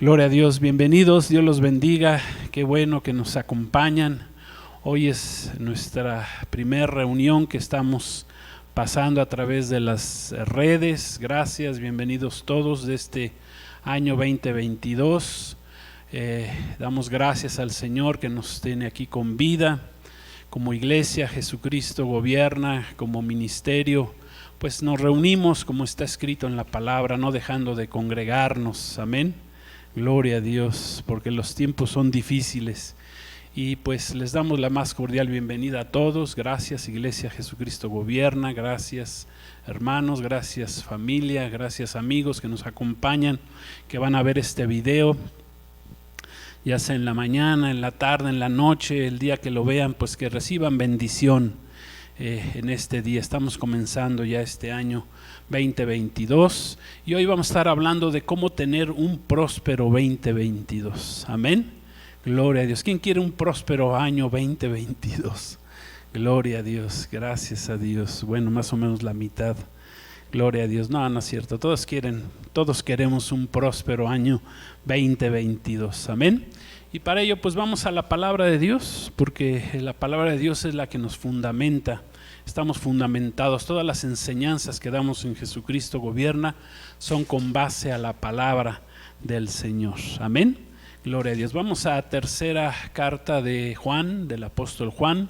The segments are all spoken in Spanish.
Gloria a Dios, bienvenidos, Dios los bendiga, qué bueno que nos acompañan. Hoy es nuestra primera reunión que estamos pasando a través de las redes. Gracias, bienvenidos todos de este año 2022. Damos gracias al Señor que nos tiene aquí con vida. Como iglesia, Jesucristo gobierna, como ministerio, pues nos reunimos como está escrito en la palabra, no dejando de congregarnos. Amén. Gloria a Dios, porque los tiempos son difíciles y pues les damos la más cordial bienvenida a todos. Gracias Iglesia Jesucristo Gobierna, gracias hermanos, gracias familia, gracias amigos que nos acompañan, que van a ver este video, ya sea en la mañana, en la tarde, en la noche, el día que lo vean, pues que reciban bendición en este día. Estamos comenzando ya este año 2022 y hoy vamos a estar hablando de cómo tener un próspero 2022. Amén. Gloria a Dios. ¿Quién quiere un próspero año 2022? Gloria a Dios. Gracias a Dios. Bueno, más o menos la mitad. Gloria a Dios. No, no es cierto. Todos queremos un próspero año 2022. Amén. Y para ello pues vamos a la palabra de Dios, porque la palabra de Dios es la que nos fundamenta. Estamos fundamentados, todas las enseñanzas que damos en Jesucristo Gobierna son con base a la palabra del Señor. Amén. Gloria a Dios. Vamos a tercera carta de Juan, del apóstol Juan,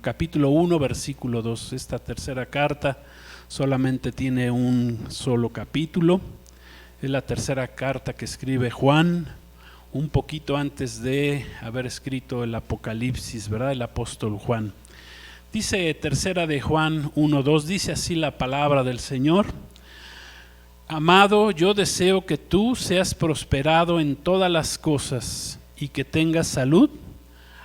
capítulo 1, versículo 2. Esta tercera carta solamente tiene un solo capítulo. Es la tercera carta que escribe Juan, un poquito antes de haber escrito el Apocalipsis, ¿verdad? El apóstol Juan. Dice tercera de Juan 1:2, dice así la palabra del Señor: Amado, yo deseo que tú seas prosperado en todas las cosas y que tengas salud,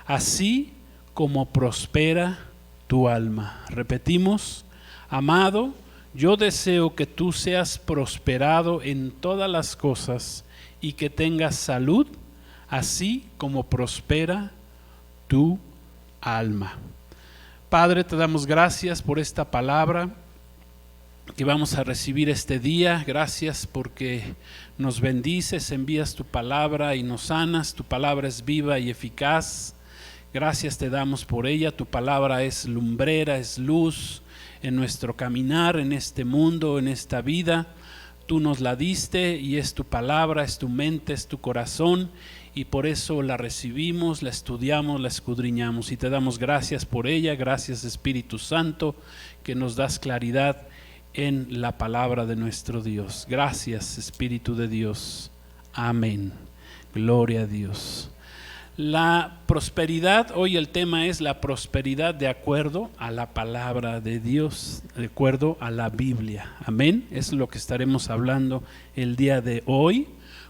así como prospera tu alma. Repetimos, amado, yo deseo que tú seas prosperado en todas las cosas y que tengas salud, así como prospera tu alma. Padre, te damos gracias por esta palabra que vamos a recibir este día. Gracias porque nos bendices, envías tu palabra y nos sanas. Tu palabra es viva y eficaz. Gracias te damos por ella. Tu palabra es lumbrera, es luz en nuestro caminar, en este mundo, en esta vida. Tú nos la diste y es tu palabra, es tu mente, es tu corazón, y por eso la recibimos, la estudiamos, la escudriñamos y te damos gracias por ella. Gracias Espíritu Santo que nos das claridad en la palabra de nuestro Dios. Gracias Espíritu de Dios. Amén. Gloria a Dios. La prosperidad, hoy el tema es la prosperidad de acuerdo a la palabra de Dios, de acuerdo a la Biblia. Amén. Es lo que estaremos hablando el día de hoy.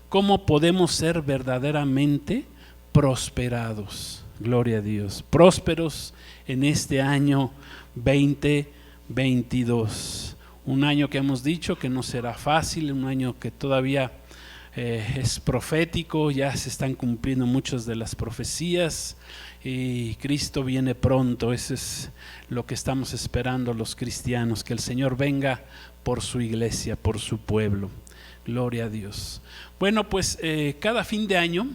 ¿Cómo podemos ser verdaderamente prosperados? Gloria a Dios. Prósperos en este año 2022. Un año que hemos dicho que no será fácil, un año que todavía es profético, ya se están cumpliendo muchas de las profecías y Cristo viene pronto. Eso es lo que estamos esperando los cristianos, que el Señor venga por su iglesia, por su pueblo. Gloria a Dios. Bueno, pues cada fin de año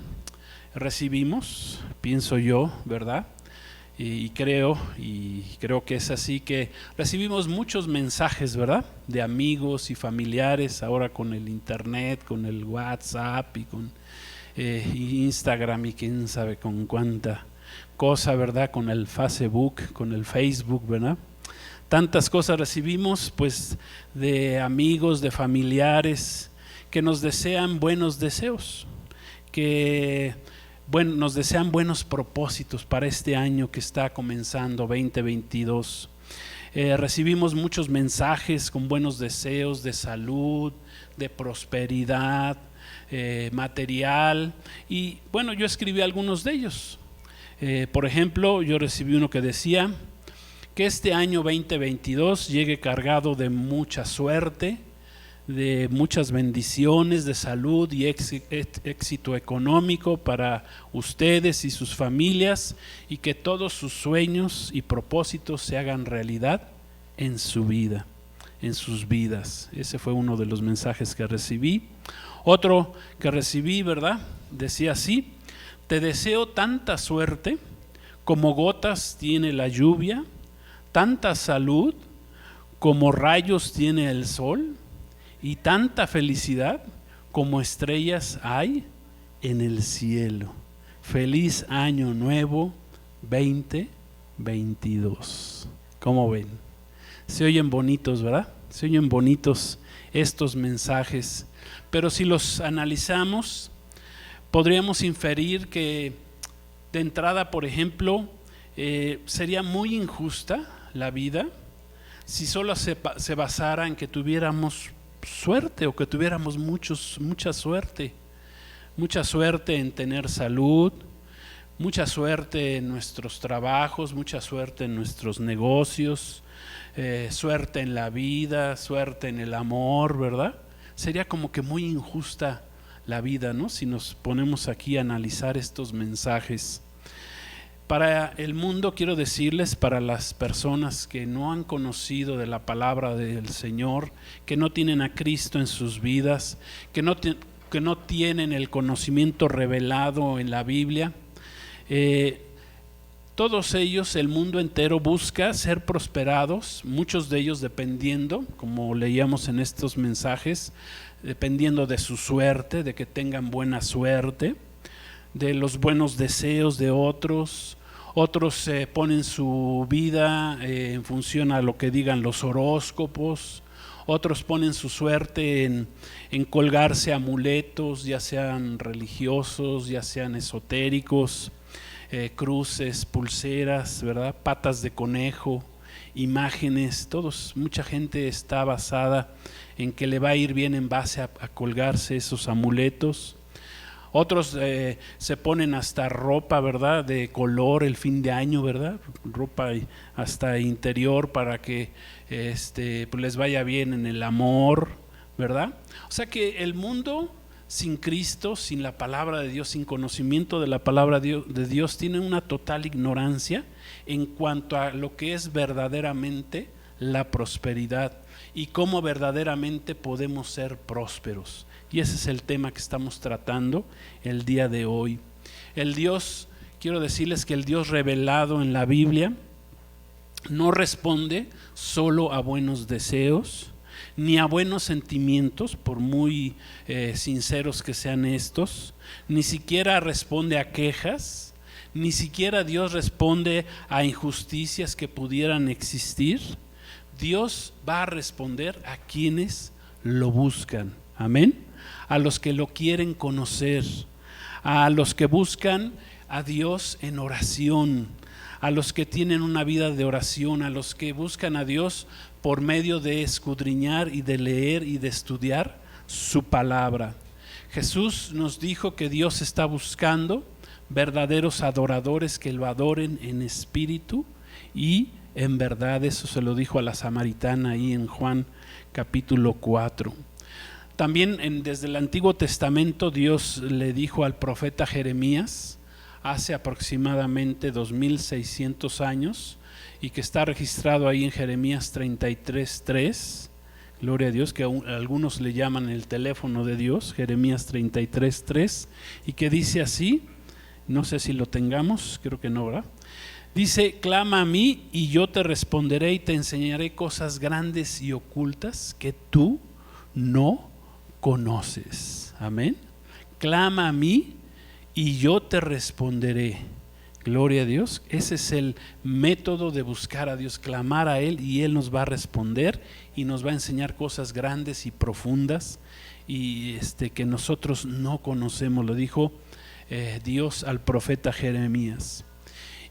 recibimos, pienso yo, ¿verdad? Y creo que es así, que recibimos muchos mensajes, ¿verdad? De amigos y familiares, ahora con el internet, con el WhatsApp y con Instagram y quién sabe con cuánta cosa, ¿verdad? Con el Facebook, ¿verdad? Tantas cosas recibimos pues de amigos, de familiares que nos desean buenos deseos, nos desean buenos propósitos para este año que está comenzando, 2022. Recibimos muchos mensajes con buenos deseos de salud, de prosperidad, material, y bueno, yo escribí algunos de ellos. Por ejemplo, yo recibí uno que decía que este año 2022 llegue cargado de mucha suerte, de muchas bendiciones, de salud y éxito económico para ustedes y sus familias, y que todos sus sueños y propósitos se hagan realidad en su vida. en sus vidas. Ese fue uno de los mensajes que recibí. Otro que recibí, ¿verdad? Decía así: te deseo tanta suerte como gotas tiene la lluvia, tanta salud como rayos tiene el sol, y tanta felicidad como estrellas hay en el cielo. Feliz año nuevo 2022. ¿Cómo ven? Se oyen bonitos, ¿verdad? Se oyen bonitos estos mensajes, pero si los analizamos, podríamos inferir que de entrada, por ejemplo, sería muy injusta la vida si solo se basara en que tuviéramos suerte o que tuviéramos mucha suerte en tener salud, mucha suerte en nuestros trabajos, mucha suerte en nuestros negocios, suerte en la vida, suerte en el amor, ¿verdad? Sería como que muy injusta la vida, ¿no? Si nos ponemos aquí a analizar estos mensajes. Para el mundo, quiero decirles, para las personas que no han conocido de la palabra del Señor, que no tienen a Cristo en sus vidas, que no tienen el conocimiento revelado en la Biblia, todos ellos, el mundo entero busca ser prosperados, muchos de ellos dependiendo, como leíamos en estos mensajes, dependiendo de su suerte, de que tengan buena suerte, de los buenos deseos de otros. Otros ponen su vida en función a lo que digan los horóscopos. Otros ponen su suerte en colgarse amuletos, ya sean religiosos, ya sean esotéricos, cruces, pulseras, ¿verdad? Patas de conejo, imágenes. Mucha gente está basada en que le va a ir bien en base a colgarse esos amuletos. Otros se ponen hasta ropa, ¿verdad?, de color el fin de año, ¿verdad? Ropa hasta interior para que pues les vaya bien en el amor, ¿verdad? O sea que el mundo sin Cristo, sin la palabra de Dios, sin conocimiento de la palabra de Dios, tiene una total ignorancia en cuanto a lo que es verdaderamente la prosperidad y cómo verdaderamente podemos ser prósperos. Y ese es el tema que estamos tratando el día de hoy. Quiero decirles que el Dios revelado en la Biblia no responde solo a buenos deseos, ni a buenos sentimientos, por muy sinceros que sean estos, ni siquiera responde a quejas, ni siquiera Dios responde a injusticias que pudieran existir. Dios va a responder a quienes lo buscan, amén, a los que lo quieren conocer, a los que buscan a Dios en oración, a los que tienen una vida de oración, a los que buscan a Dios por medio de escudriñar y de leer y de estudiar su palabra. Jesús nos dijo que Dios está buscando verdaderos adoradores que lo adoren en espíritu y en verdad. Eso se lo dijo a la samaritana ahí en Juan capítulo 4. También desde el Antiguo Testamento Dios le dijo al profeta Jeremías hace aproximadamente 2600 años, y que está registrado ahí en Jeremías 33:3, gloria a Dios, que algunos le llaman el teléfono de Dios, Jeremías 33:3, y que dice así, no sé si lo tengamos, creo que no, ¿verdad? Dice: clama a mí y yo te responderé y te enseñaré cosas grandes y ocultas que tú no conoces. Amén. Clama a mí y yo te responderé. Gloria a Dios. Ese es el método de buscar a Dios, clamar a Él y Él nos va a responder y nos va a enseñar cosas grandes y profundas y que nosotros no conocemos. Lo dijo Dios al profeta Jeremías.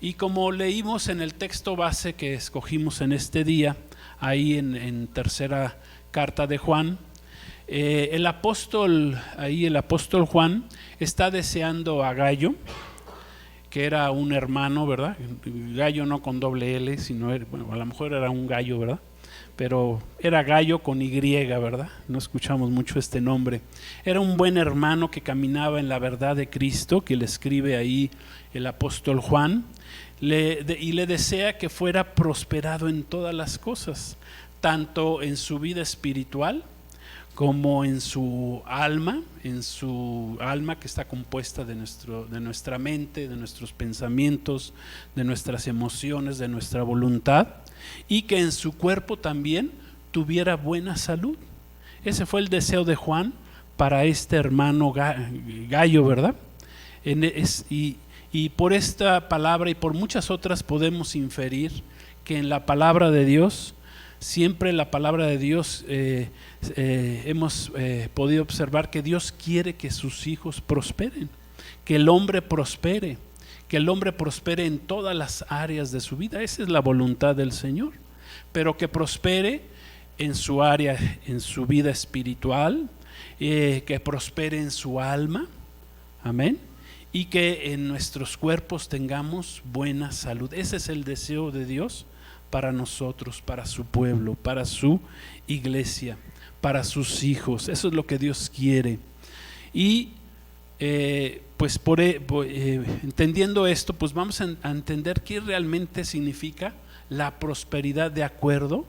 Y como leímos en el texto base que escogimos en este día, ahí en tercera carta de Juan, el apóstol Juan está deseando a Gayo, que era un hermano, ¿verdad? Gayo no con doble L, sino, bueno, a lo mejor era un gallo, ¿verdad? Pero era Gayo con Y, ¿verdad? No escuchamos mucho este nombre. Era un buen hermano que caminaba en la verdad de Cristo, que le escribe ahí el apóstol Juan, y le desea que fuera prosperado en todas las cosas, tanto en su vida espiritual como en su alma que está compuesta de nuestra mente, de nuestros pensamientos, de nuestras emociones, de nuestra voluntad, y que en su cuerpo también tuviera buena salud. Ese fue el deseo de Juan para este hermano Gayo, ¿verdad? Y por esta palabra y por muchas otras podemos inferir que en la palabra de Dios, siempre la palabra de Dios, hemos podido observar que Dios quiere que sus hijos prosperen, que el hombre prospere, en todas las áreas de su vida. Esa es la voluntad del Señor, pero que prospere en su área, en su vida espiritual, que prospere en su alma, amén, y que en nuestros cuerpos tengamos buena salud. Ese es el deseo de Dios para nosotros, para su pueblo, para su iglesia, para sus hijos. Eso es lo que Dios quiere. Y pues entendiendo esto, pues vamos a entender qué realmente significa la prosperidad de acuerdo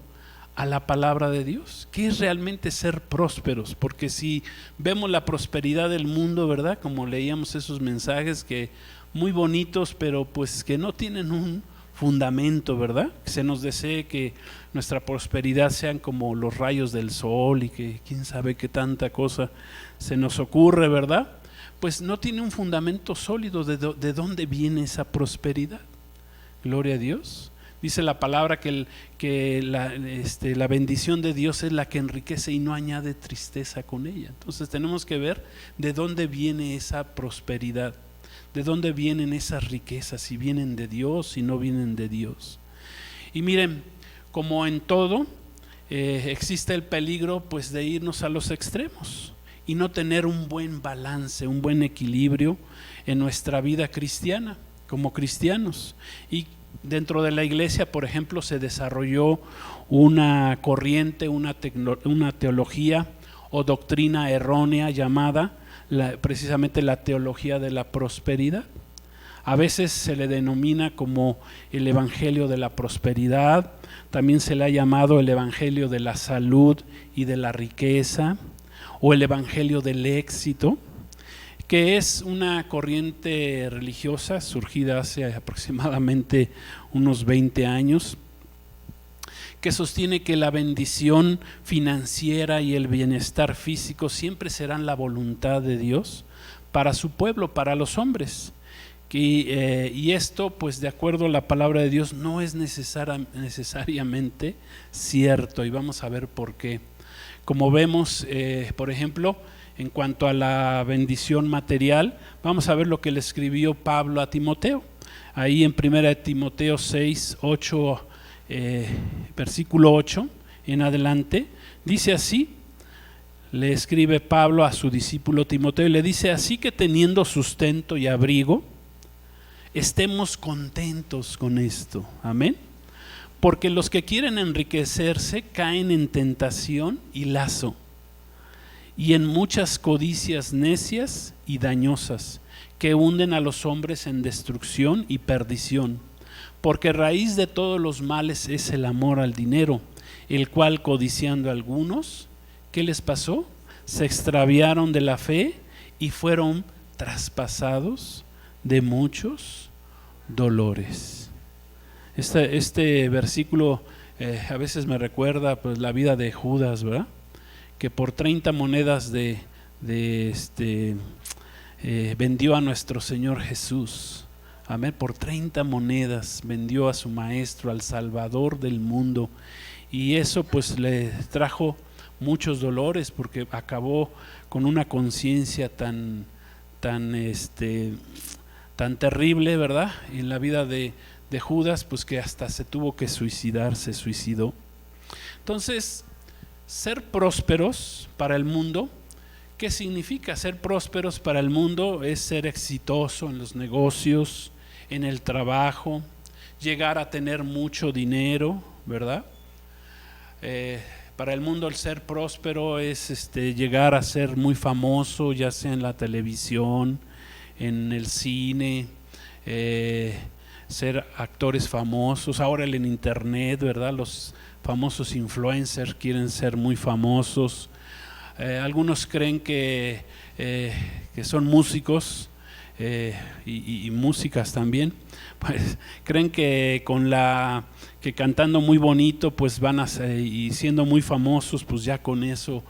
a la palabra de Dios. ¿Qué es realmente ser prósperos? Porque si vemos la prosperidad del mundo, ¿verdad? Como leíamos esos mensajes que muy bonitos, pero pues que no tienen un fundamento, ¿verdad? Se nos desee que nuestra prosperidad sean como los rayos del sol y que quién sabe qué tanta cosa se nos ocurre, ¿verdad? Pues no tiene un fundamento sólido de dónde viene esa prosperidad. Gloria a Dios. Dice la palabra que la bendición de Dios es la que enriquece y no añade tristeza con ella. Entonces tenemos que ver de dónde viene esa prosperidad, de dónde vienen esas riquezas, si vienen de Dios, si no vienen de Dios. Y miren, como en todo, existe el peligro pues de irnos a los extremos y no tener un buen balance, un buen equilibrio en nuestra vida cristiana, como cristianos. Y dentro de la iglesia, por ejemplo, se desarrolló una corriente, una teología o doctrina errónea llamada precisamente la teología de la prosperidad. A veces se le denomina como el evangelio de la prosperidad, también se le ha llamado el evangelio de la salud y de la riqueza, o el evangelio del éxito, que es una corriente religiosa surgida hace aproximadamente unos 20 años, que sostiene que la bendición financiera y el bienestar físico siempre serán la voluntad de Dios para su pueblo, para los hombres. Y esto, pues de acuerdo a la palabra de Dios, no es necesariamente cierto, y vamos a ver por qué. Como vemos, por ejemplo, en cuanto a la bendición material, vamos a ver lo que le escribió Pablo a Timoteo. Ahí en 1 Timoteo 6, 8, versículo 8 en adelante, dice así, le escribe Pablo a su discípulo Timoteo y le dice: así que teniendo sustento y abrigo, estemos contentos con esto, amén. Porque los que quieren enriquecerse caen en tentación y lazo, y en muchas codicias necias y dañosas, que hunden a los hombres en destrucción y perdición. Porque raíz de todos los males es el amor al dinero, el cual codiciando algunos, ¿qué les pasó? Se extraviaron de la fe y fueron traspasados de muchos dolores. Este versículo a veces me recuerda pues la vida de Judas, ¿verdad? Que por 30 monedas vendió a nuestro Señor Jesús. Amén. Por 30 monedas vendió a su maestro, al Salvador del mundo, y eso pues le trajo muchos dolores porque acabó con una conciencia tan terrible, ¿verdad? En la vida de Judas, pues que hasta se tuvo que suicidar, se suicidó. Entonces, ser prósperos para el mundo, ¿qué significa? Ser prósperos para el mundo es ser exitoso en los negocios, en el trabajo, llegar a tener mucho dinero, ¿verdad? Para el mundo el ser próspero es llegar a ser muy famoso, ya sea en la televisión, en el cine, ser actores famosos. Ahora en internet, ¿verdad? Los famosos influencers quieren ser muy famosos. Algunos creen que son músicos y músicas también, pues creen que que cantando muy bonito pues van a ser, y siendo muy famosos pues ya con eso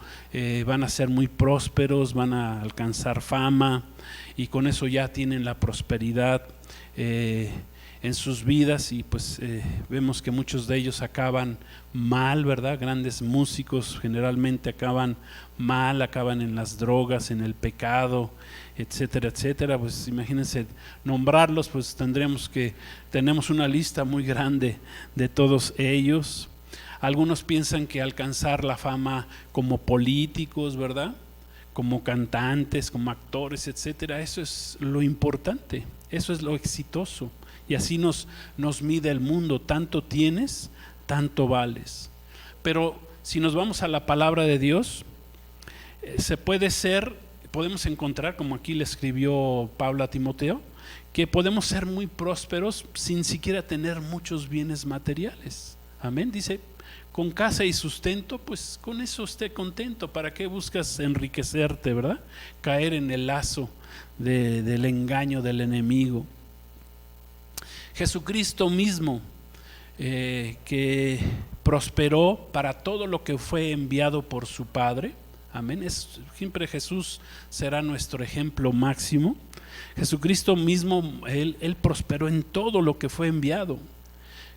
van a ser muy prósperos, van a alcanzar fama y con eso ya tienen la prosperidad en sus vidas, y pues vemos que muchos de ellos acaban mal, ¿verdad? Grandes músicos generalmente acaban mal, acaban en las drogas, en el pecado, etcétera, etcétera. Pues imagínense nombrarlos, pues tenemos una lista muy grande de todos ellos. Algunos piensan que alcanzar la fama como políticos, ¿verdad? Como cantantes, como actores, etcétera, eso es lo importante, eso es lo exitoso. Y así nos mide el mundo: tanto tienes, tanto vales. Pero si nos vamos a la palabra de Dios, podemos encontrar, como aquí le escribió Pablo a Timoteo, que podemos ser muy prósperos sin siquiera tener muchos bienes materiales. Amén. Dice, con casa y sustento, pues con eso esté contento. ¿Para qué buscas enriquecerte, verdad? Caer en el lazo del engaño del enemigo. Jesucristo mismo, que prosperó para todo lo que fue enviado por su Padre. Amén. Siempre Jesús será nuestro ejemplo máximo. Jesucristo mismo, él prosperó en todo lo que fue enviado.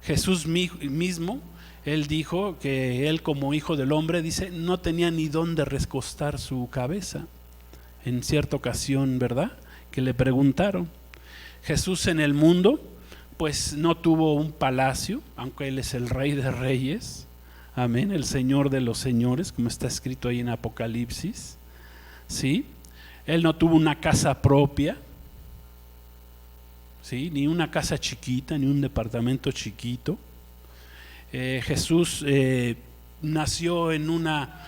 Jesús mismo, él dijo que él, como hijo del hombre, dice, no tenía ni dónde recostar su cabeza. En cierta ocasión, ¿verdad?, que le preguntaron. Jesús en el mundo pues no tuvo un palacio, aunque él es el Rey de Reyes, amén, el Señor de los señores, como está escrito ahí en Apocalipsis, ¿sí? Él no tuvo una casa propia, ¿sí?, ni una casa chiquita, ni un departamento chiquito. Jesús nació en una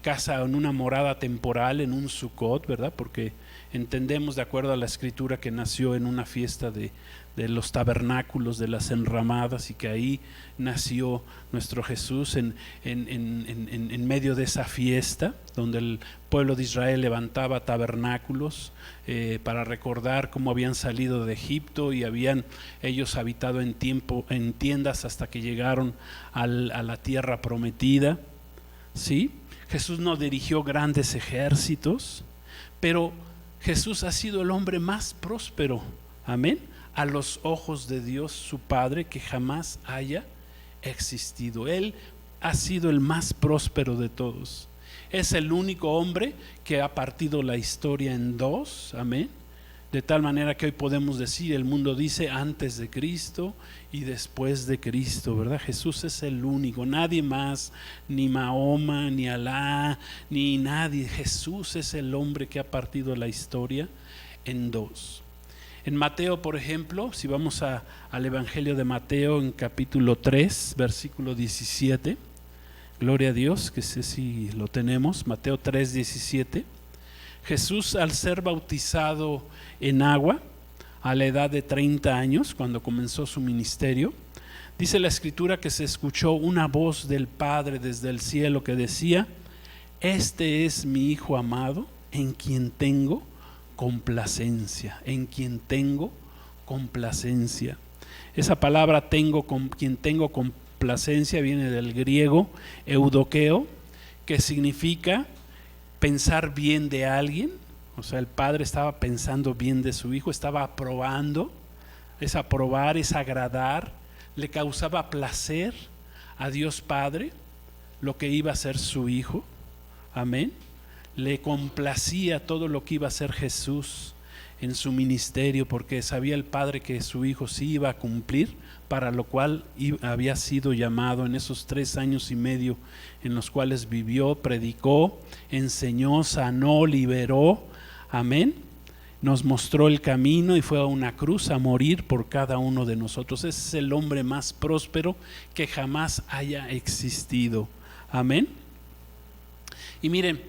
casa, en una morada temporal, en un Sucot, ¿verdad? Porque entendemos, de acuerdo a la escritura, que nació en una fiesta de los tabernáculos, de las enramadas, y que ahí nació nuestro Jesús en medio de esa fiesta, donde el pueblo de Israel levantaba tabernáculos para recordar cómo habían salido de Egipto y habían ellos habitado en tiendas hasta que llegaron a la tierra prometida. ¿Sí? Jesús no dirigió grandes ejércitos, pero Jesús ha sido el hombre más próspero, amén, a los ojos de Dios su Padre, que jamás haya existido. Él ha sido el más próspero de todos. Es el único hombre que ha partido la historia en dos, amén, de tal manera que hoy podemos decir, el mundo dice antes de Cristo y después de Cristo, ¿verdad? Jesús es el único, nadie más, ni Mahoma, ni Alá, ni nadie. Jesús es el hombre que ha partido la historia en dos. En Mateo, por ejemplo, si vamos al Evangelio de Mateo, en capítulo 3, versículo 17, gloria a Dios, que sé si lo tenemos, Mateo 3, 17. Jesús, al ser bautizado en agua a la edad de 30 años, cuando comenzó su ministerio, dice la escritura que se escuchó una voz del Padre desde el cielo que decía: este es mi Hijo amado, en quien tengo complacencia, en quien tengo complacencia. Esa palabra quien tengo complacencia viene del griego eudokeo, que significa pensar bien de alguien. O sea, el padre estaba pensando bien de su hijo, estaba aprobando. Es aprobar, es agradar. Le causaba placer a Dios Padre lo que iba a ser su hijo. Amén. Le complacía todo lo que iba a hacer Jesús en su ministerio, porque sabía el Padre que su hijo sí iba a cumplir, para lo cual había sido llamado en esos 3 años y medio en los cuales vivió, predicó, enseñó, sanó, liberó, amén, nos mostró el camino y fue a una cruz a morir por cada uno de nosotros. Ese es el hombre más próspero que jamás haya existido, amén. Y miren,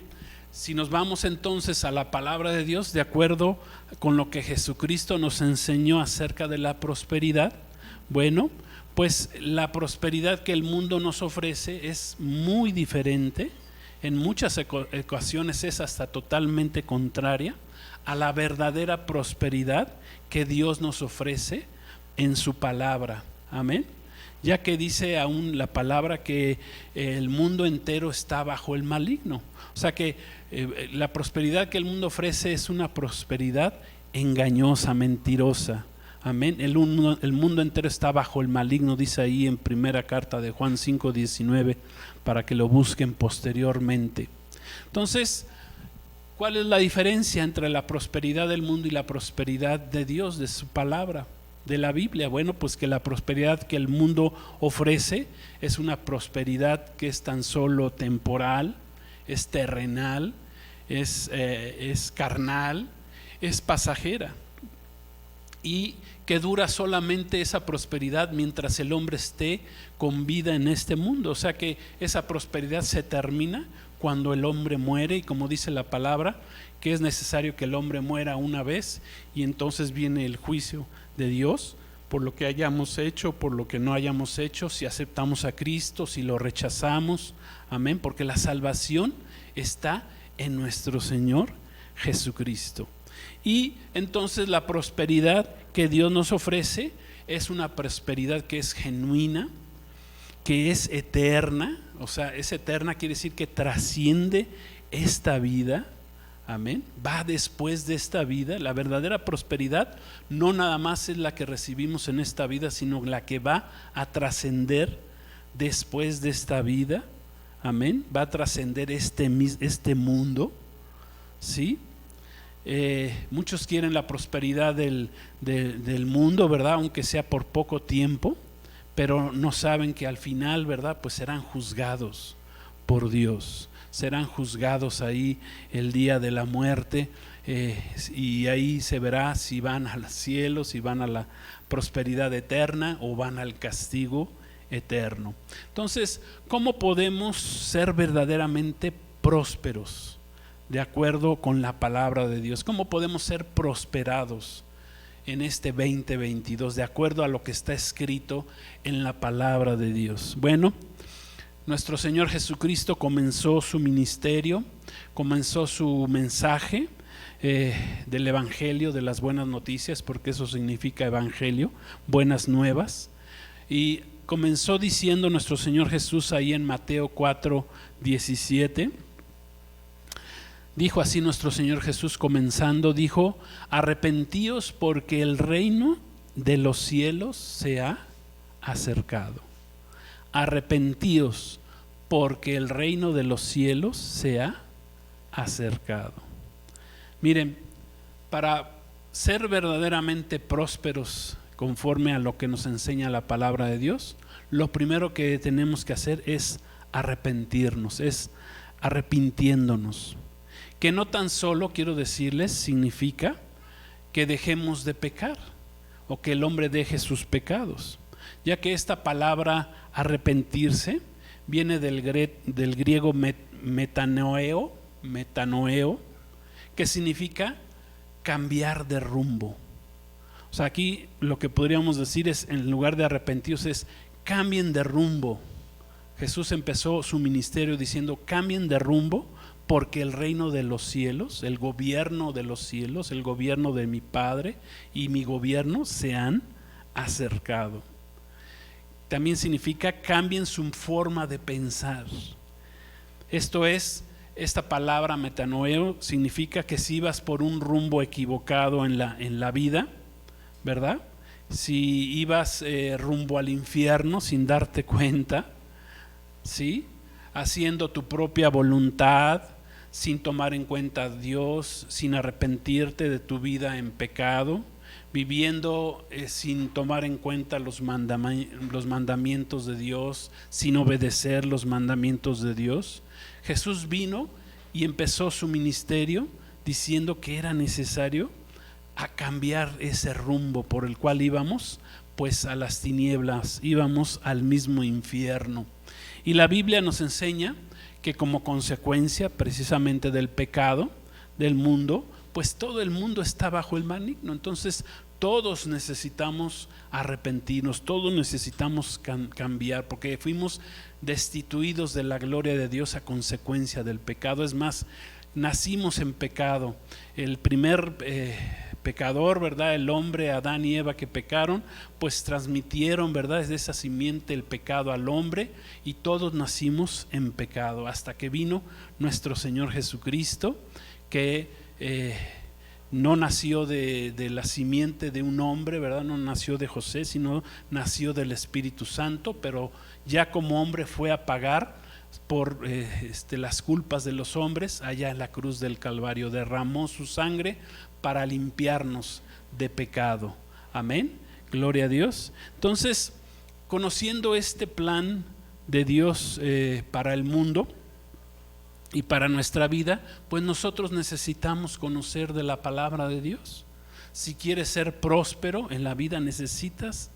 Si nos vamos entonces a la palabra de Dios, de acuerdo con lo que Jesucristo nos enseñó acerca de la prosperidad, bueno, pues la prosperidad que el mundo nos ofrece es muy diferente, en muchas ocasiones es hasta totalmente contraria a la verdadera prosperidad que Dios nos ofrece en su palabra. Amén. Ya que dice aún la palabra que el mundo entero está bajo el maligno. O sea que la prosperidad que el mundo ofrece es una prosperidad engañosa, mentirosa. Amén. El mundo entero está bajo el maligno, dice ahí en primera carta de Juan 5:19, para que lo busquen posteriormente. Entonces, ¿cuál es la diferencia entre la prosperidad del mundo y la prosperidad de Dios, de su palabra, de la Biblia? Bueno, pues que la prosperidad que el mundo ofrece es una prosperidad que es tan solo temporal, es terrenal, es carnal, es pasajera, y que dura solamente esa prosperidad mientras el hombre esté con vida en este mundo. O sea que esa prosperidad se termina cuando el hombre muere, y como dice la palabra, que es necesario que el hombre muera una vez, y entonces viene el juicio de Dios por lo que hayamos hecho, por lo que no hayamos hecho, si aceptamos a Cristo, si lo rechazamos. Amén, porque la salvación está en nuestro Señor Jesucristo. Y entonces la prosperidad que Dios nos ofrece es una prosperidad que es genuina, que es eterna. O sea, es eterna quiere decir que trasciende esta vida. Amén. Va después de esta vida. La verdadera prosperidad no nada más es la que recibimos en esta vida, sino la que va a trascender después de esta vida. Amén. Va a trascender este mundo. ¿Sí? Muchos quieren la prosperidad del mundo, ¿verdad? Aunque sea por poco tiempo, pero no saben que al final, ¿verdad? Pues serán juzgados por Dios, serán juzgados ahí el día de la muerte, y ahí se verá si van al cielo, si van a la prosperidad eterna o van al castigo eterno. Entonces, ¿cómo podemos ser verdaderamente prósperos de acuerdo con la palabra de Dios? ¿Cómo podemos ser prosperados en este 2022 de acuerdo a lo que está escrito en la palabra de Dios? Bueno, nuestro Señor Jesucristo comenzó su ministerio, comenzó su mensaje del evangelio, de las buenas noticias, porque eso significa evangelio, buenas nuevas, y comenzó diciendo nuestro Señor Jesús ahí en Mateo 4:17. Dijo así nuestro Señor Jesús comenzando, dijo: arrepentíos porque el reino de los cielos se ha acercado. Arrepentíos porque el reino de los cielos se ha acercado. Miren, para ser verdaderamente prósperos conforme a lo que nos enseña la palabra de Dios, lo primero que tenemos que hacer es arrepentirnos, es arrepintiéndonos. Que no tan solo, quiero decirles, significa que dejemos de pecar o que el hombre deje sus pecados, ya que esta palabra arrepentirse viene del griego metanoeo, que significa cambiar de rumbo. O sea, aquí lo que podríamos decir es, en lugar de arrepentirse, es cambien de rumbo. Jesús empezó su ministerio diciendo: cambien de rumbo, porque el reino de los cielos, el gobierno de los cielos, el gobierno de mi Padre y mi gobierno se han acercado. También significa cambien su forma de pensar. Esto es, esta palabra metanoeo significa que si ibas por un rumbo equivocado en la vida, ¿verdad? Si ibas rumbo al infierno sin darte cuenta, ¿sí? Haciendo tu propia voluntad, sin tomar en cuenta a Dios, sin arrepentirte de tu vida en pecado, viviendo sin tomar en cuenta los mandamientos de Dios, sin obedecer los mandamientos de Dios. Jesús vino y empezó su ministerio diciendo que era necesario a cambiar ese rumbo por el cual íbamos, pues a las tinieblas, íbamos al mismo infierno. Y la Biblia nos enseña que como consecuencia precisamente del pecado del mundo, pues todo el mundo está bajo el maligno. Entonces todos necesitamos arrepentirnos, todos necesitamos cambiar, porque fuimos destituidos de la gloria de Dios a consecuencia del pecado. Es más, nacimos en pecado. El primer pecador, ¿verdad? El hombre, Adán y Eva, que pecaron, pues transmitieron, ¿verdad?, desde esa simiente el pecado al hombre, y todos nacimos en pecado hasta que vino nuestro Señor Jesucristo, que no nació de la simiente de un hombre, ¿verdad? No nació de José, sino nació del Espíritu Santo, pero ya como hombre fue a pagar por las culpas de los hombres allá en la cruz del Calvario. Derramó su sangre para limpiarnos de pecado. Amén, gloria a Dios. Entonces, conociendo este plan de Dios para el mundo y para nuestra vida, pues nosotros necesitamos conocer de la palabra de Dios. Si quieres ser próspero en la vida, necesitas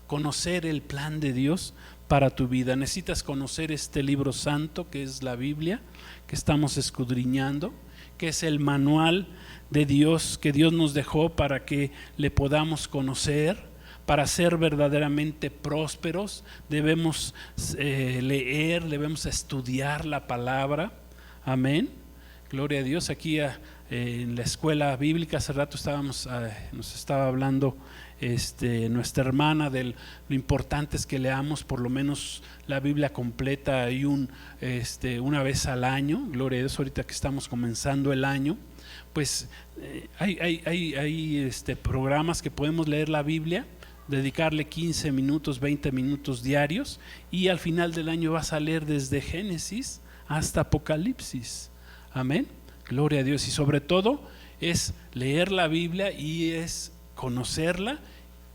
conocer el plan de Dios para tu vida. Necesitas conocer este libro santo que es la Biblia, que estamos escudriñando, que es el manual de Dios que Dios nos dejó para que le podamos conocer. Para ser verdaderamente prósperos debemos leer, debemos estudiar la palabra. Amén, gloria a Dios. Aquí en la escuela bíblica hace rato nos estaba hablando nuestra hermana de lo importante es que leamos por lo menos la Biblia completa y una vez al año. Gloria a Dios. Ahorita que estamos comenzando el año, pues hay programas que podemos leer la Biblia, dedicarle 15 minutos, 20 minutos diarios, y al final del año vas a leer desde Génesis hasta Apocalipsis. Amén, gloria a Dios. Y sobre todo es leer la Biblia y es conocerla,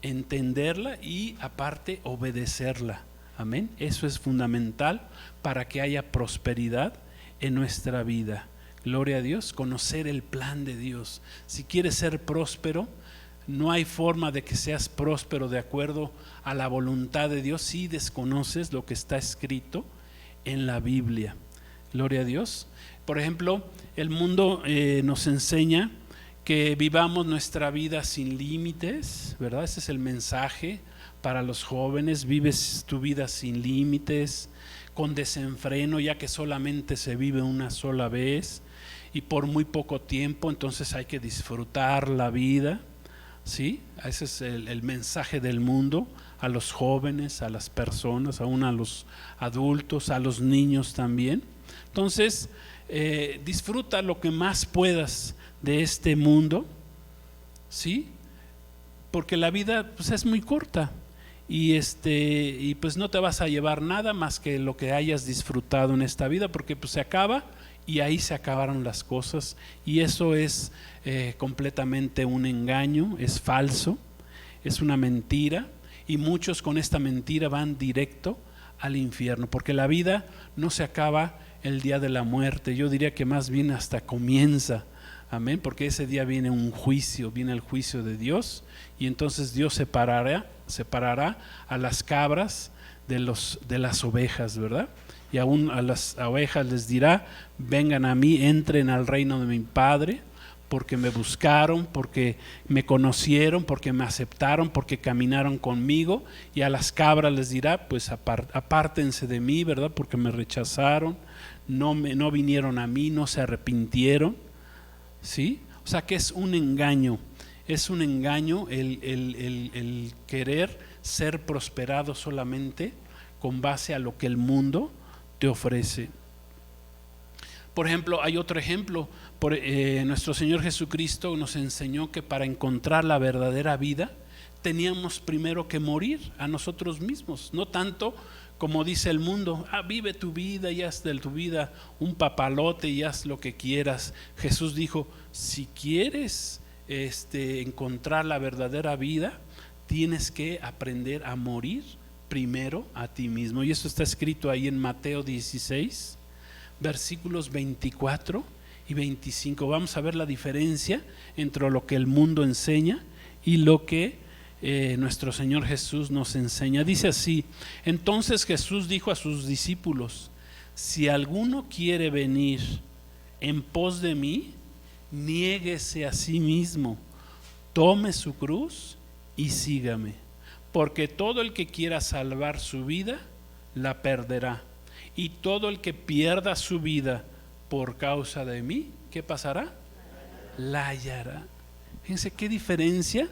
entenderla y aparte obedecerla. Amén, eso es fundamental para que haya prosperidad en nuestra vida. Gloria a Dios, conocer el plan de Dios. Si quieres ser próspero, no hay forma de que seas próspero de acuerdo a la voluntad de Dios si desconoces lo que está escrito en la Biblia. Gloria a Dios. Por ejemplo, el mundo nos enseña que vivamos nuestra vida sin límites, ¿verdad? Ese es el mensaje para los jóvenes. Vives tu vida sin límites, con desenfreno, ya que solamente se vive una sola vez y por muy poco tiempo, entonces hay que disfrutar la vida, ¿sí? Ese es el mensaje del mundo a los jóvenes, a las personas, aún a los adultos, a los niños también. Entonces, disfruta lo que más puedas de este mundo, ¿sí? Porque la vida pues es muy corta y pues no te vas a llevar nada más que lo que hayas disfrutado en esta vida, porque pues se acaba y ahí se acabaron las cosas, y eso es completamente un engaño, es falso, es una mentira, y muchos con esta mentira van directo al infierno, porque la vida no se acaba el día de la muerte. Yo diría que más bien hasta comienza. Amén, porque ese día viene un juicio, viene el juicio de Dios, y entonces Dios separará a las cabras de las ovejas, ¿verdad? Y aún a las ovejas les dirá: vengan a mí, entren al reino de mi Padre, porque me buscaron, porque me conocieron, porque me aceptaron, porque caminaron conmigo. Y a las cabras les dirá: pues apártense de mí, ¿verdad? Porque me rechazaron, no vinieron a mí, no se arrepintieron, ¿sí? O sea que es un engaño el querer ser prosperado solamente con base a lo que el mundo te ofrece. Por ejemplo, hay otro ejemplo. Nuestro Señor Jesucristo nos enseñó que para encontrar la verdadera vida teníamos primero que morir a nosotros mismos, no tanto como dice el mundo: vive tu vida y haz de tu vida un papalote y haz lo que quieras. Jesús dijo: si quieres encontrar la verdadera vida, tienes que aprender a morir primero a ti mismo. Y eso está escrito ahí en Mateo 16, versículos 24 y 25. Vamos a ver la diferencia entre lo que el mundo enseña y lo que nuestro Señor Jesús nos enseña. Dice así: entonces Jesús dijo a sus discípulos: si alguno quiere venir en pos de mí, niéguese a sí mismo, tome su cruz y sígame. Porque todo el que quiera salvar su vida, la perderá. Y todo el que pierda su vida por causa de mí, ¿qué pasará? La hallará. Fíjense qué diferencia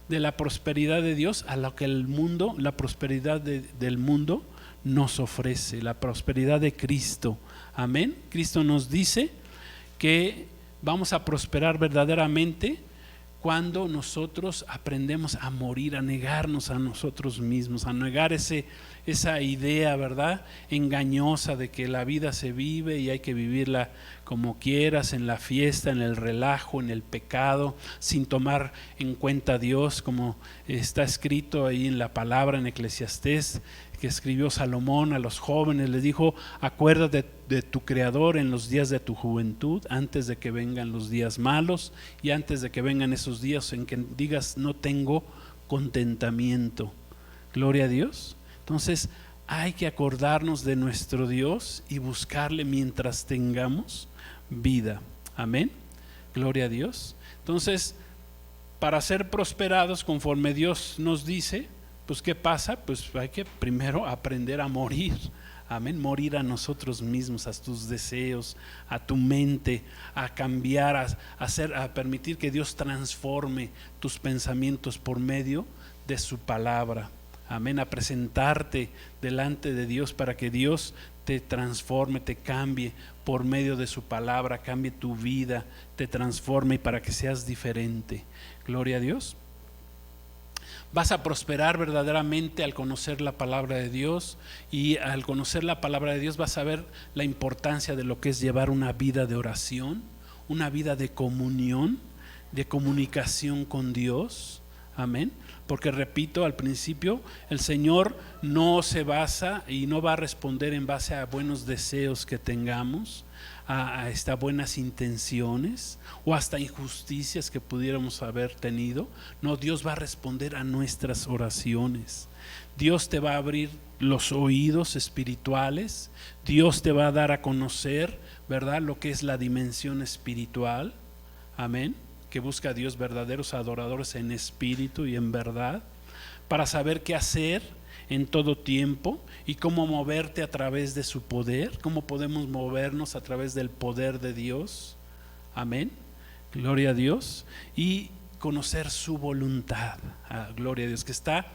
de la prosperidad de Dios a lo que el mundo, la prosperidad del mundo nos ofrece, la prosperidad de Cristo. Amén. Cristo nos dice que vamos a prosperar verdaderamente cuando nosotros aprendemos a morir, a negarnos a nosotros mismos, a negar esa idea, ¿verdad?, engañosa de que la vida se vive y hay que vivirla como quieras, en la fiesta, en el relajo, en el pecado, sin tomar en cuenta a Dios, como está escrito ahí en la palabra en Eclesiastés, que escribió Salomón a los jóvenes. Les dijo: acuérdate de tu Creador en los días de tu juventud, antes de que vengan los días malos y antes de que vengan esos días en que digas no tengo contentamiento. Gloria a Dios. Entonces hay que acordarnos de nuestro Dios y buscarle mientras tengamos vida. Amén. Gloria a Dios. Entonces, para ser prosperados conforme Dios nos dice, pues ¿qué pasa? Pues hay que primero aprender a morir. Amén. Morir a nosotros mismos, a tus deseos, a tu mente, a cambiar, a permitir que Dios transforme tus pensamientos por medio de su palabra. Amén. A presentarte delante de Dios para que Dios te transforme, te cambie por medio de su palabra, cambie tu vida, te transforme y para que seas diferente. Gloria a Dios. Vas a prosperar verdaderamente al conocer la palabra de Dios, y al conocer la palabra de Dios vas a ver la importancia de lo que es llevar una vida de oración, una vida de comunión, de comunicación con Dios. Amén. Porque repito, al principio el Señor no se basa y no va a responder en base a buenos deseos que tengamos, a buenas intenciones o hasta injusticias que pudiéramos haber tenido. No, Dios va a responder a nuestras oraciones. Dios te va a abrir los oídos espirituales. Dios te va a dar a conocer, ¿verdad?, lo que es la dimensión espiritual. Amén. Que busca a Dios verdaderos adoradores en espíritu y en verdad, para saber qué hacer en todo tiempo y cómo moverte a través de su poder, cómo podemos movernos a través del poder de Dios. Amén. Gloria a Dios. Y conocer su voluntad. Gloria a Dios, que está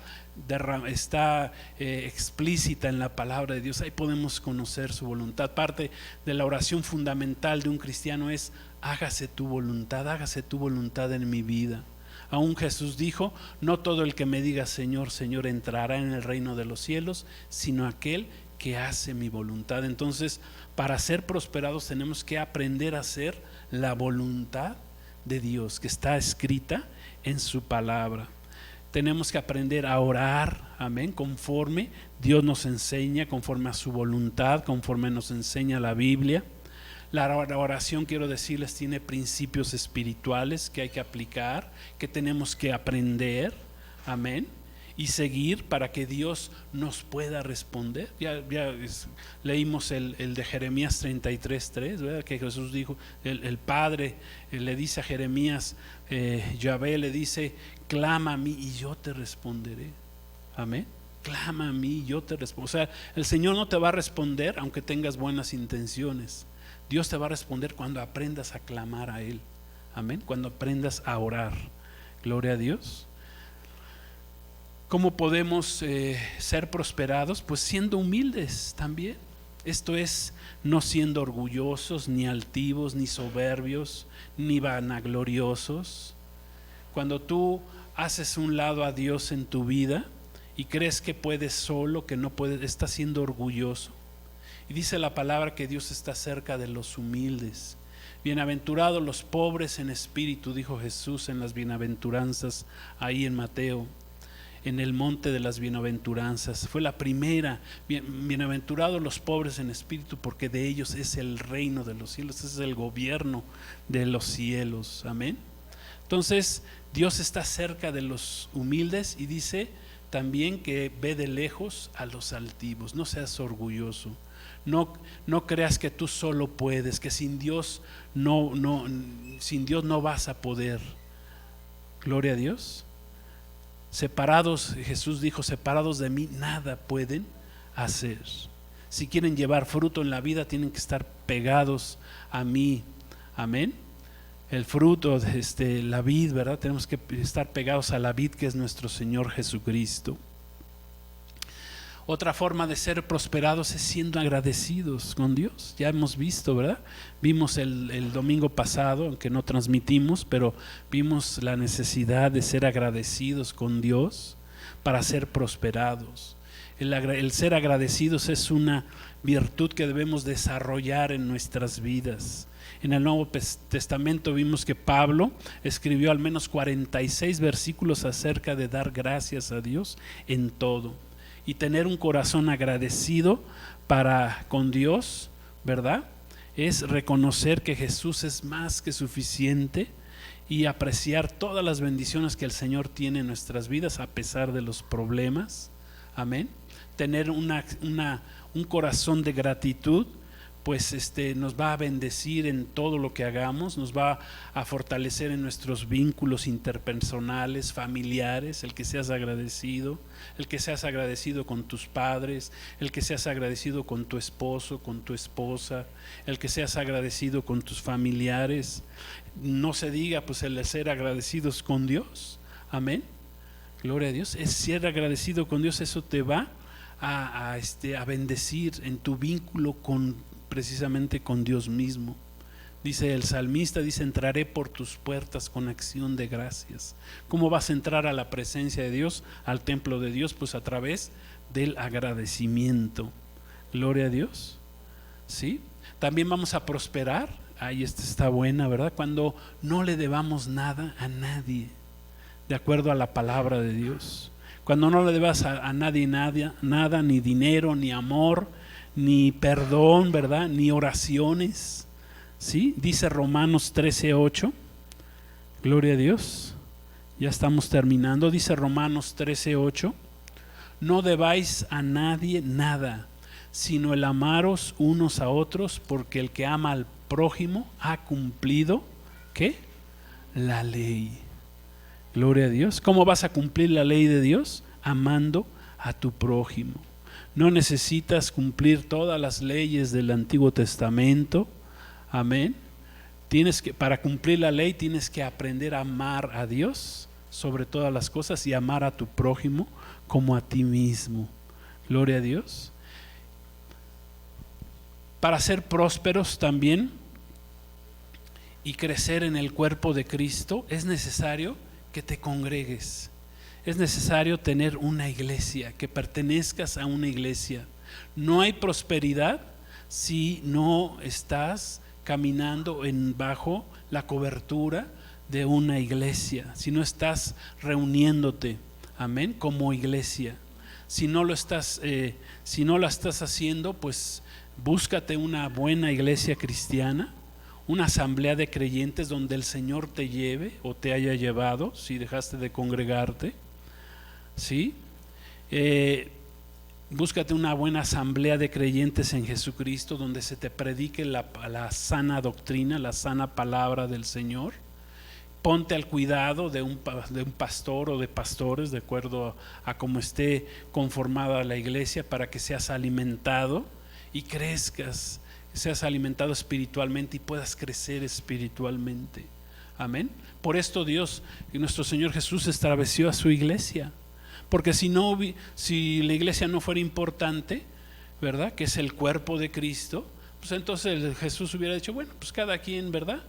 explícita en la palabra de Dios. Ahí podemos conocer su voluntad. Parte de la oración fundamental de un cristiano es: hágase tu voluntad en mi vida. Aún Jesús dijo: no todo el que me diga Señor, Señor entrará en el reino de los cielos, sino aquel que hace mi voluntad. Entonces, para ser prosperados tenemos que aprender a hacer la voluntad de Dios, que está escrita en su palabra. Tenemos que aprender a orar, amén, conforme Dios nos enseña, conforme a su voluntad, conforme nos enseña la Biblia. La oración, quiero decirles, tiene principios espirituales que hay que aplicar, que tenemos que aprender, amén, y seguir para que Dios nos pueda responder. Leímos el de Jeremías 33:3, ¿verdad?, que Jesús dijo, el Padre le dice a Jeremías, Yahvé le dice: clama a mí y yo te responderé. Amén. Clama a mí y yo te responderé. O sea, el Señor no te va a responder aunque tengas buenas intenciones. Dios te va a responder cuando aprendas a clamar a Él. Amén. Cuando aprendas a orar. Gloria a Dios. ¿Cómo podemos ser prosperados? Pues siendo humildes también. Esto es, no siendo orgullosos, ni altivos, ni soberbios, ni vanagloriosos. Cuando tú haces un lado a Dios en tu vida y crees que puedes solo, que no puedes, estás siendo orgulloso. Y dice la palabra que Dios está cerca de los humildes. Bienaventurados los pobres en espíritu, dijo Jesús en las bienaventuranzas, ahí en Mateo, en el monte de las bienaventuranzas. Fue la primera: bienaventurados los pobres en espíritu, porque de ellos es el reino de los cielos, es el gobierno de los cielos. Amén. Entonces Dios está cerca de los humildes y dice también que ve de lejos a los altivos. No seas orgulloso. No creas que tú solo puedes, que sin Dios sin Dios no vas a poder. Gloria a Dios. Separados, Jesús dijo, separados de mí nada pueden hacer. Si quieren llevar fruto en la vida, tienen que estar pegados a mí. Amén. El fruto de la vid, ¿verdad? Tenemos que estar pegados a la vid, que es nuestro Señor Jesucristo. Otra forma de ser prosperados es siendo agradecidos con Dios. Ya hemos visto, ¿verdad? Vimos el domingo pasado, aunque no transmitimos, pero vimos la necesidad de ser agradecidos con Dios para ser prosperados. El ser agradecidos es una virtud que debemos desarrollar en nuestras vidas. En el Nuevo Testamento vimos que Pablo escribió al menos 46 versículos acerca de dar gracias a Dios en todo. Y tener un corazón agradecido con Dios, ¿verdad? Es reconocer que Jesús es más que suficiente y apreciar todas las bendiciones que el Señor tiene en nuestras vidas a pesar de los problemas. Amén. Tener un corazón de gratitud, pues nos va a bendecir en todo lo que hagamos, nos va a fortalecer en nuestros vínculos interpersonales, familiares, el que seas agradecido con tus padres, el que seas agradecido con tu esposo, con tu esposa, el que seas agradecido con tus familiares. No se diga pues el de ser agradecidos con Dios. Amén. Gloria a Dios. Es ser agradecido con Dios, eso te va a bendecir en tu vínculo precisamente con Dios mismo. Dice el salmista, entraré por tus puertas con acción de gracias. ¿Cómo vas a entrar a la presencia de Dios, al templo de Dios? Pues a través del agradecimiento. Gloria a Dios. ¿Sí? También vamos a prosperar. Ahí está buena, ¿verdad? Cuando no le debamos nada a nadie, de acuerdo a la palabra de Dios. Cuando no le debas a nadie nada, ni dinero, ni amor, ni perdón, ¿verdad? Ni oraciones. ¿Sí? Dice Romanos 13:8. Gloria a Dios. Ya estamos terminando. Dice Romanos 13:8. No debáis a nadie nada, sino el amaros unos a otros, porque el que ama al prójimo ha cumplido, ¿qué? La ley. Gloria a Dios. ¿Cómo vas a cumplir la ley de Dios? Amando a tu prójimo. No necesitas cumplir todas las leyes del Antiguo Testamento. Amén. Para cumplir la ley tienes que aprender a amar a Dios sobre todas las cosas y amar a tu prójimo como a ti mismo. Gloria a Dios. Para ser prósperos también y crecer en el cuerpo de Cristo es necesario que te congregues. Es necesario tener una iglesia, que pertenezcas a una iglesia. No hay prosperidad si no estás caminando bajo la cobertura de una iglesia, si no estás reuniéndote, amén, como iglesia. Si no la estás haciendo, pues búscate una buena iglesia cristiana, una asamblea de creyentes donde el Señor te lleve o te haya llevado, si dejaste de congregarte. ¿Sí? Búscate una buena asamblea de creyentes en Jesucristo donde se te predique la sana doctrina, la sana palabra del Señor. Ponte al cuidado de un pastor o de pastores, de acuerdo a cómo esté conformada la iglesia, para que seas alimentado y crezcas, seas alimentado espiritualmente y puedas crecer espiritualmente. Amén. Por esto Dios y nuestro Señor Jesús estableció a su iglesia. Porque si la iglesia no fuera importante, ¿verdad? Que es el cuerpo de Cristo, pues entonces Jesús hubiera dicho, bueno, pues cada quien, ¿verdad?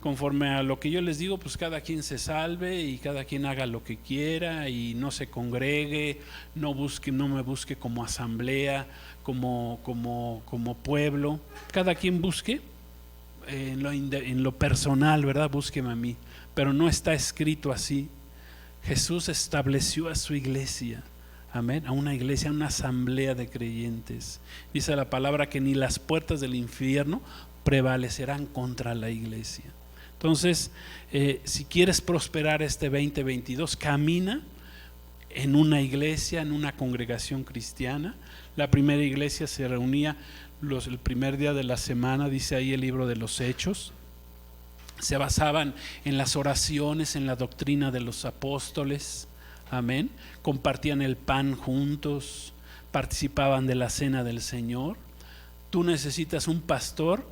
Conforme a lo que yo les digo, pues cada quien se salve y cada quien haga lo que quiera y no se congregue, no me busque como asamblea, como pueblo. Cada quien busque en lo personal, ¿verdad? Búsqueme a mí. Pero no está escrito así. Jesús estableció a su iglesia, amén, a una iglesia, a una asamblea de creyentes. Dice la palabra que ni las puertas del infierno prevalecerán contra la iglesia. Entonces, si quieres prosperar este 2022, camina en una iglesia, en una congregación cristiana. La primera iglesia se reunía el primer día de la semana, dice ahí el libro de los Hechos. Se basaban en las oraciones, en la doctrina de los apóstoles, amén. Compartían el pan juntos, participaban de la cena del Señor. Tú necesitas un pastor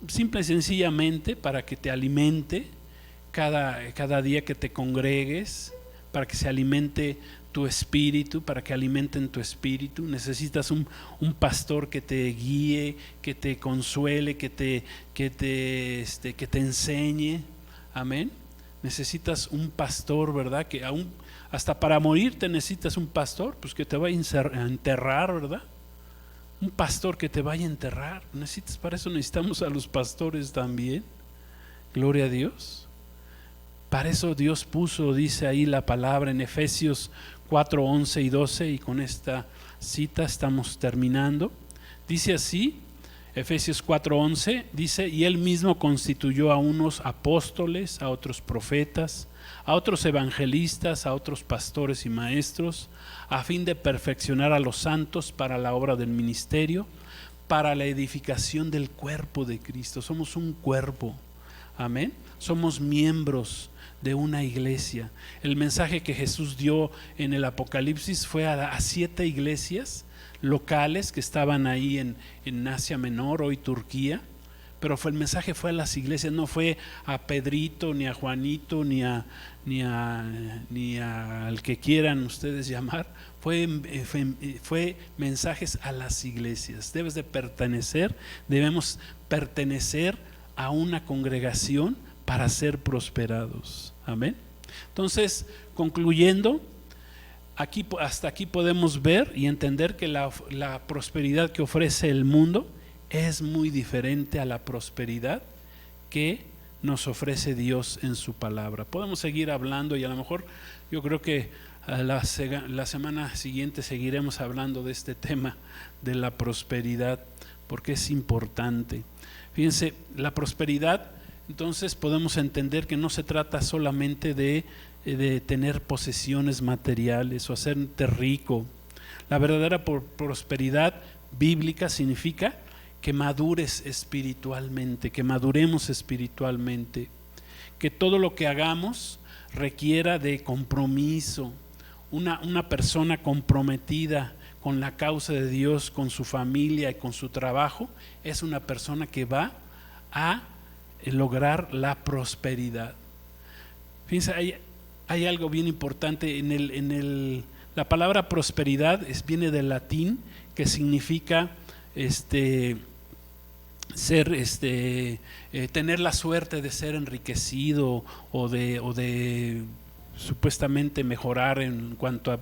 simple y sencillamente para que te alimente cada día que te congregues, para que se alimente tu espíritu, para que alimenten tu espíritu. Necesitas un pastor que te guíe, que te consuele, que te enseñe, amén. Necesitas un pastor, ¿verdad? Que aún hasta para morirte necesitas un pastor, pues que te vaya a enterrar, ¿verdad? Un pastor que te vaya a enterrar. Para eso necesitamos a los pastores también. Gloria a Dios. Para eso Dios puso, dice ahí la palabra en Efesios 4, 11 y 12, y con esta cita estamos terminando. Dice así, Efesios 4, 11, dice: y Él mismo constituyó a unos apóstoles, a otros profetas, a otros evangelistas, a otros pastores y maestros, a fin de perfeccionar a los santos para la obra del ministerio, para la edificación del cuerpo de Cristo. Somos un cuerpo, amén. Somos miembros de una iglesia. El mensaje que Jesús dio en el Apocalipsis fue a 7 iglesias locales que estaban ahí en Asia Menor, hoy Turquía, pero el mensaje fue a las iglesias, no fue a Pedrito, ni a Juanito, ni al que quieran ustedes llamar. Fue mensajes a las iglesias. Debemos pertenecer a una congregación para ser prosperados, amén. Entonces, concluyendo, hasta aquí podemos ver y entender que la prosperidad que ofrece el mundo es muy diferente a la prosperidad que nos ofrece Dios en su palabra. Podemos seguir hablando, y a lo mejor yo creo que la semana siguiente seguiremos hablando de este tema de la prosperidad, porque es importante. Fíjense, la prosperidad, entonces podemos entender que no se trata solamente de tener posesiones materiales o hacerte rico. La verdadera prosperidad bíblica significa que madures espiritualmente, que maduremos espiritualmente, que todo lo que hagamos requiera de compromiso. Una persona comprometida con la causa de Dios, con su familia y con su trabajo, es una persona que va a lograr la prosperidad. Fíjense, hay algo bien importante la palabra prosperidad viene del latín, que significa tener la suerte de ser enriquecido o de supuestamente mejorar en cuanto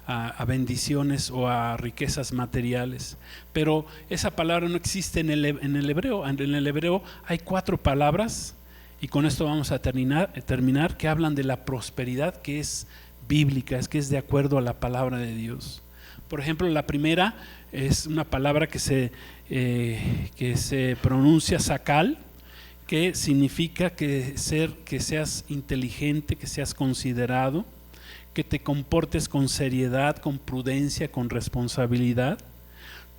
a bendiciones o a riquezas materiales. Pero esa palabra no existe en el hebreo. En el hebreo hay 4 palabras, y con esto vamos a terminar, que hablan de la prosperidad que es bíblica, que es de acuerdo a la palabra de Dios. Por ejemplo, la primera es una palabra que se pronuncia sakal, que significa que seas inteligente, que seas considerado, que te comportes con seriedad, con prudencia, con responsabilidad.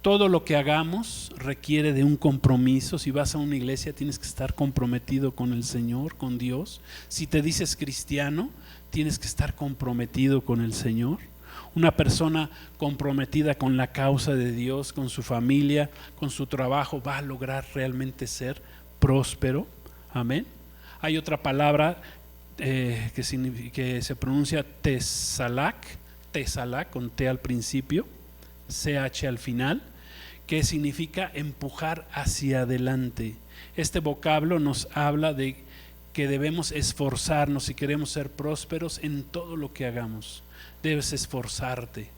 Todo lo que hagamos requiere de un compromiso. Si vas a una iglesia, tienes que estar comprometido con el Señor, con Dios. Si te dices cristiano, tienes que estar comprometido con el Señor. Una persona comprometida con la causa de Dios, con su familia, con su trabajo, va a lograr realmente ser próspero, amén. Hay otra palabra que se pronuncia tesalak con T al principio, CH al final, que significa empujar hacia adelante. Este vocablo nos habla de que debemos esforzarnos si queremos ser prósperos en todo lo que hagamos. Debes esforzarte,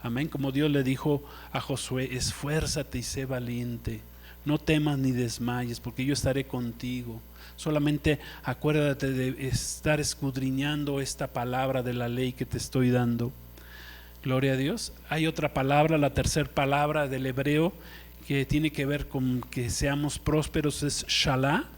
amén. Como Dios le dijo a Josué: esfuérzate y sé valiente, no temas ni desmayes, porque yo estaré contigo. Solamente acuérdate de estar escudriñando esta palabra de la ley que te estoy dando. Gloria a Dios. Hay otra palabra, la tercera palabra del hebreo, que tiene que ver con que seamos prósperos, es shalá,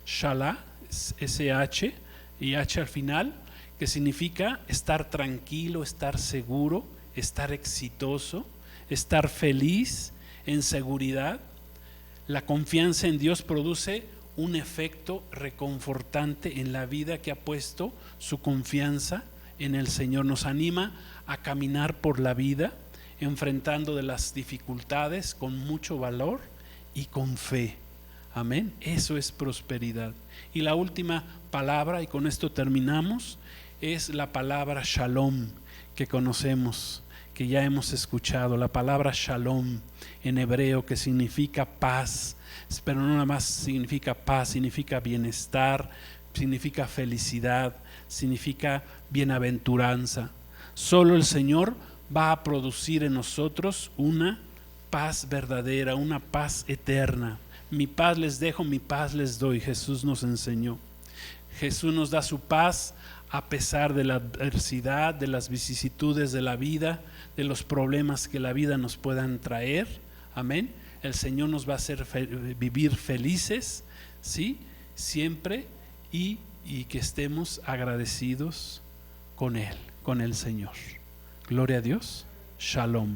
SH y H al final, que significa estar tranquilo, estar seguro, estar exitoso, estar feliz, en seguridad. La confianza en Dios produce un efecto reconfortante en la vida que ha puesto su confianza en el Señor. Nos anima a caminar por la vida enfrentando de las dificultades con mucho valor y con fe. Amén. Eso es prosperidad. Y la última palabra, y con esto terminamos, es la palabra shalom, que conocemos, que ya hemos escuchado. La palabra shalom en hebreo, que significa paz, pero no nada más significa paz, significa bienestar, significa felicidad, significa bienaventuranza. Solo el Señor va a producir en nosotros una paz verdadera, una paz eterna. Mi paz les dejo, mi paz les doy, Jesús nos enseñó. Jesús nos da su paz a pesar de la adversidad, de las vicisitudes de la vida, de los problemas que la vida nos puedan traer. Amén. El Señor nos va a hacer vivir felices, ¿sí? Siempre, y que estemos agradecidos con Él, con el Señor. Gloria a Dios. Shalom.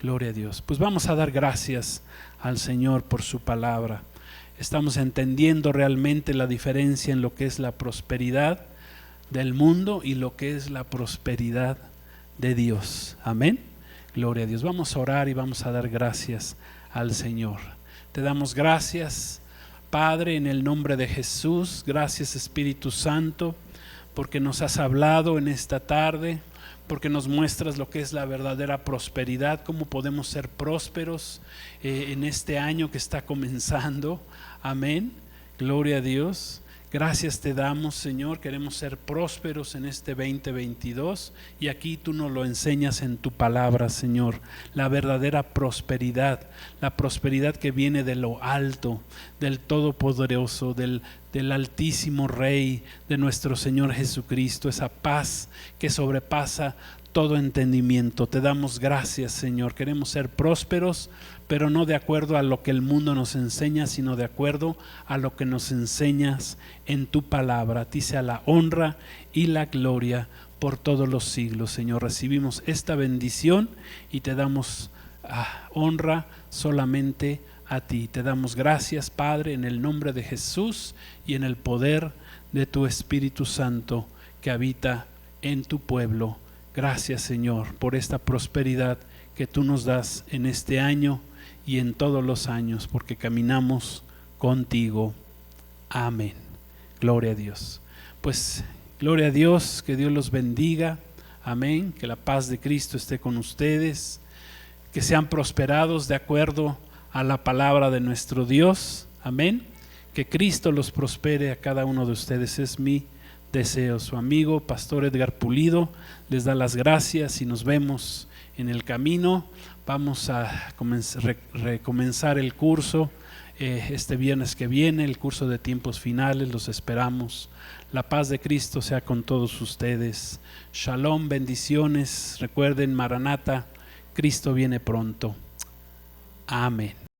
Gloria a Dios. Pues vamos a dar gracias al Señor por su palabra. Estamos entendiendo realmente la diferencia en lo que es la prosperidad del mundo y lo que es la prosperidad de Dios. Amén. Gloria a Dios. Vamos a orar y vamos a dar gracias al Señor. Te damos gracias, Padre, en el nombre de Jesús. Gracias, Espíritu Santo, porque nos has hablado en esta tarde, porque nos muestras lo que es la verdadera prosperidad, cómo podemos ser prósperos en este año que está comenzando. Amén. Gloria a Dios. Gracias te damos, Señor. Queremos ser prósperos en este 2022 y aquí tú nos lo enseñas en tu palabra, Señor. La verdadera prosperidad, la prosperidad que viene de lo alto, del Todopoderoso, del Altísimo Rey, de nuestro Señor Jesucristo. Esa paz que sobrepasa todo entendimiento. Te damos gracias, Señor. Queremos ser prósperos, pero no de acuerdo a lo que el mundo nos enseña, sino de acuerdo a lo que nos enseñas en tu palabra. A ti sea la honra y la gloria por todos los siglos, Señor. Recibimos esta bendición y te damos honra solamente a ti. Te damos gracias, Padre, en el nombre de Jesús y en el poder de tu Espíritu Santo que habita en tu pueblo. Gracias, Señor, por esta prosperidad que tú nos das en este año y en todos los años, porque caminamos contigo. Amén. Gloria a Dios. Pues gloria a Dios, que Dios los bendiga. Amén. Que la paz de Cristo esté con ustedes, que sean prosperados de acuerdo a la palabra de nuestro Dios. Amén. Que Cristo los prospere a cada uno de ustedes, es mi deseo. Su amigo Pastor Edgar Pulido les da las gracias y nos vemos en el camino. Vamos a recomenzar el curso este viernes que viene, el curso de tiempos finales. Los esperamos. La paz de Cristo sea con todos ustedes. Shalom, bendiciones. Recuerden, Maranata, Cristo viene pronto. Amén.